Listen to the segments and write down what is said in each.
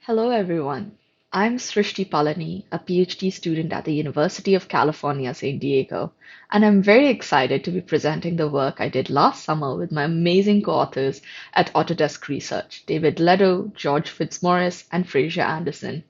Hello, everyone. I'm Srishti Palani, a PhD student at the University of California, San Diego, and I'm very excited to be presenting the work I did last summer with my amazing co-authors at Autodesk Research, David Ledo, George Fitzmaurice, and Fraser Anderson.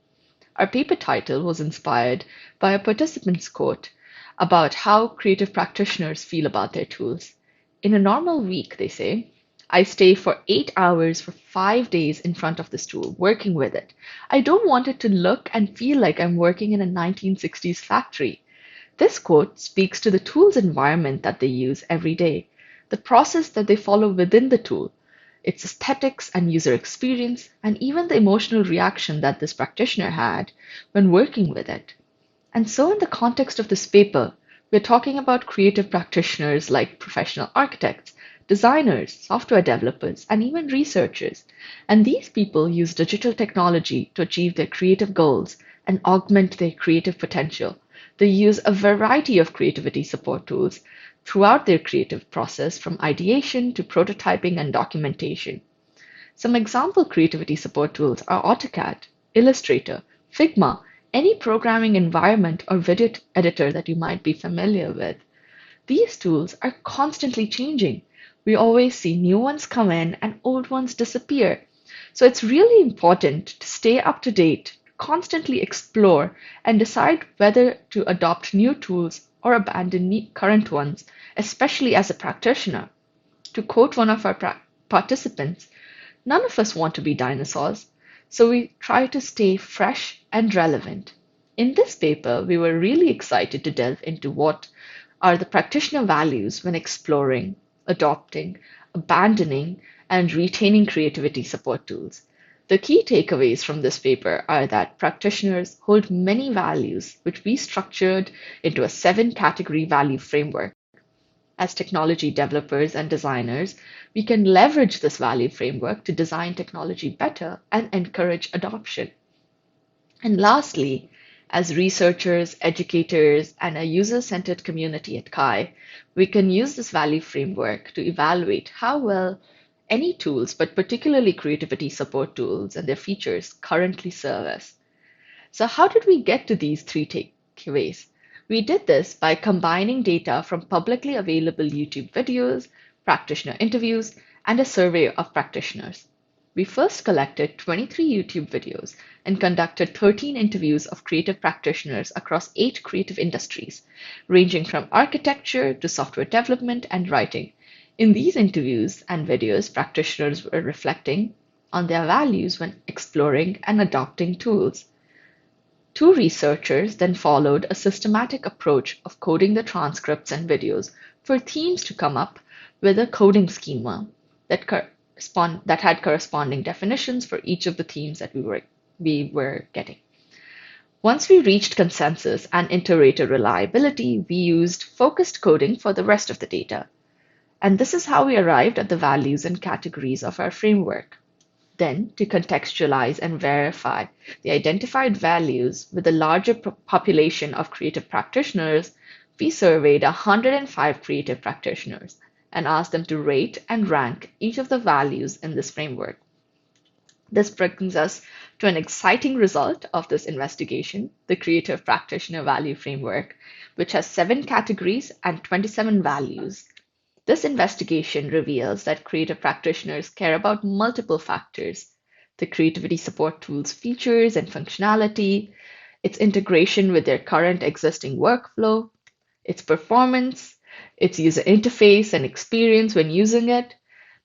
Our paper title was inspired by a participant's quote about how creative practitioners feel about their tools. In a normal week, they say, I stay for 8 hours for 5 days in front of this tool, working with it. I don't want it to look and feel like I'm working in a 1960s factory. This quote speaks to the tool's environment that they use every day, the process that they follow within the tool, its aesthetics and user experience, and even the emotional reaction that this practitioner had when working with it. And so, in the context of this paper, we're talking about creative practitioners like professional architects, designers, software developers, and even researchers. And these people use digital technology to achieve their creative goals and augment their creative potential. They use a variety of creativity support tools throughout their creative process, from ideation to prototyping and documentation. Some example creativity support tools are AutoCAD, Illustrator, Figma, any programming environment or video editor that you might be familiar with. These tools are constantly changing. We always see new ones come in and old ones disappear. So it's really important to stay up to date, constantly explore, and decide whether to adopt new tools or abandon current ones, especially as a practitioner. To quote one of our participants, none of us want to be dinosaurs, so we try to stay fresh and relevant. In this paper, we were really excited to delve into what are the practitioner values when exploring, adopting, abandoning, and retaining creativity support tools. The key takeaways from this paper are that practitioners hold many values, which we structured into a 7 category value framework. As technology developers and designers, we can leverage this value framework to design technology better and encourage adoption. And lastly, as researchers, educators, and a user-centered community at CHI, we can use this value framework to evaluate how well any tools, but particularly creativity support tools and their features, currently serve us. So how did we get to these 3 takeaways? We did this by combining data from publicly available YouTube videos, practitioner interviews, and a survey of practitioners. We first collected 23 YouTube videos and conducted 13 interviews of creative practitioners across 8 creative industries, ranging from architecture to software development and writing. In these interviews and videos, practitioners were reflecting on their values when exploring and adopting tools. 2 researchers then followed a systematic approach of coding the transcripts and videos for themes to come up with a coding schema that had corresponding definitions for each of the themes that we were getting. Once we reached consensus and iterator reliability, we used focused coding for the rest of the data. And this is how we arrived at the values and categories of our framework. Then, to contextualize and verify the identified values with a larger population of creative practitioners, we surveyed 105 creative practitioners and asked them to rate and rank each of the values in this framework. This brings us to an exciting result of this investigation, the Creative Practitioner Value Framework, which has 7 categories and 27 values. This investigation reveals that creative practitioners care about multiple factors: the creativity support tool's features and functionality, its integration with their current existing workflow, its performance, its user interface and experience when using it,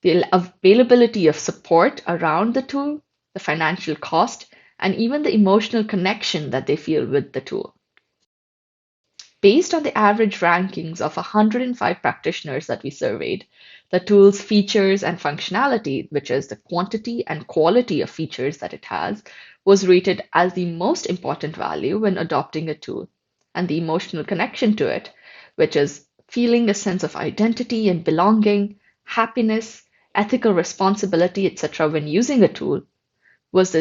the availability of support around the tool, the financial cost, and even the emotional connection that they feel with the tool. Based on the average rankings of 105 practitioners that we surveyed, the tool's features and functionality, which is the quantity and quality of features that it has, was rated as the most important value when adopting a tool. And the emotional connection to it, which is feeling a sense of identity and belonging, happiness, ethical responsibility, etc., when using a tool, was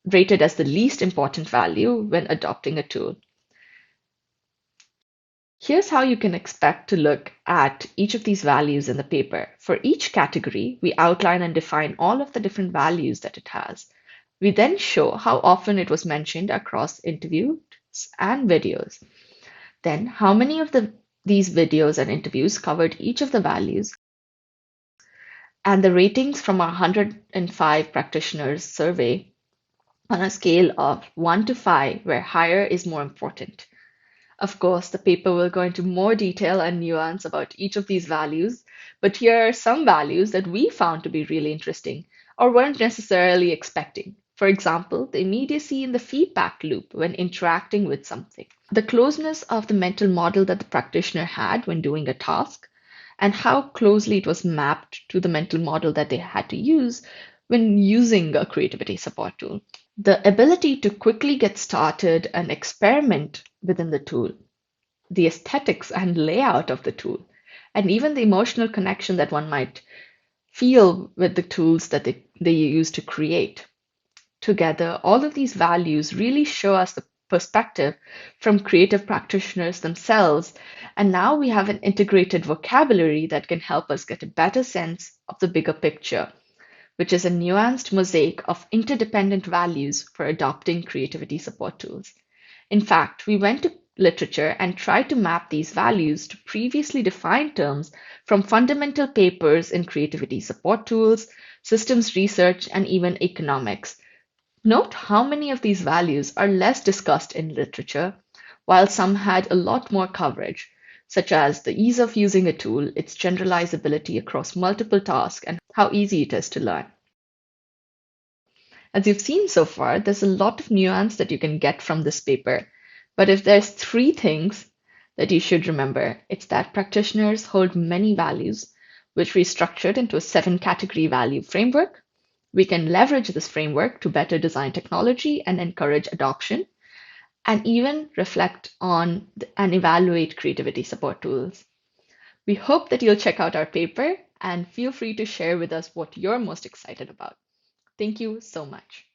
rated as the least important value when adopting a tool. Here's how you can expect to look at each of these values in the paper. For each category, we outline and define all of the different values that it has. We then show how often it was mentioned across interviews and videos. Then, how many of these videos and interviews covered each of the values, and the ratings from our 105 practitioners survey on a scale of 1 to 5, where higher is more important. Of course, the paper will go into more detail and nuance about each of these values, but here are some values that we found to be really interesting or weren't necessarily expecting. For example, the immediacy in the feedback loop when interacting with something, the closeness of the mental model that the practitioner had when doing a task, and how closely it was mapped to the mental model that they had to use when using a creativity support tool. The ability to quickly get started and experiment within the tool, the aesthetics and layout of the tool, and even the emotional connection that one might feel with the tools that they use to create. Together, all of these values really show us the perspective from creative practitioners themselves, and now we have an integrated vocabulary that can help us get a better sense of the bigger picture, which is a nuanced mosaic of interdependent values for adopting creativity support tools. In fact, we went to literature and tried to map these values to previously defined terms from fundamental papers in creativity support tools, systems research, and even economics. Note how many of these values are less discussed in literature, while some had a lot more coverage, such as the ease of using a tool, its generalizability across multiple tasks, and how easy it is to learn. As you've seen so far, there's a lot of nuance that you can get from this paper. But if there's three things that you should remember, it's that practitioners hold many values, which we structured into a 7 category value framework. We can leverage this framework to better design technology and encourage adoption, and even reflect on and evaluate creativity support tools. We hope that you'll check out our paper and feel free to share with us what you're most excited about. Thank you so much.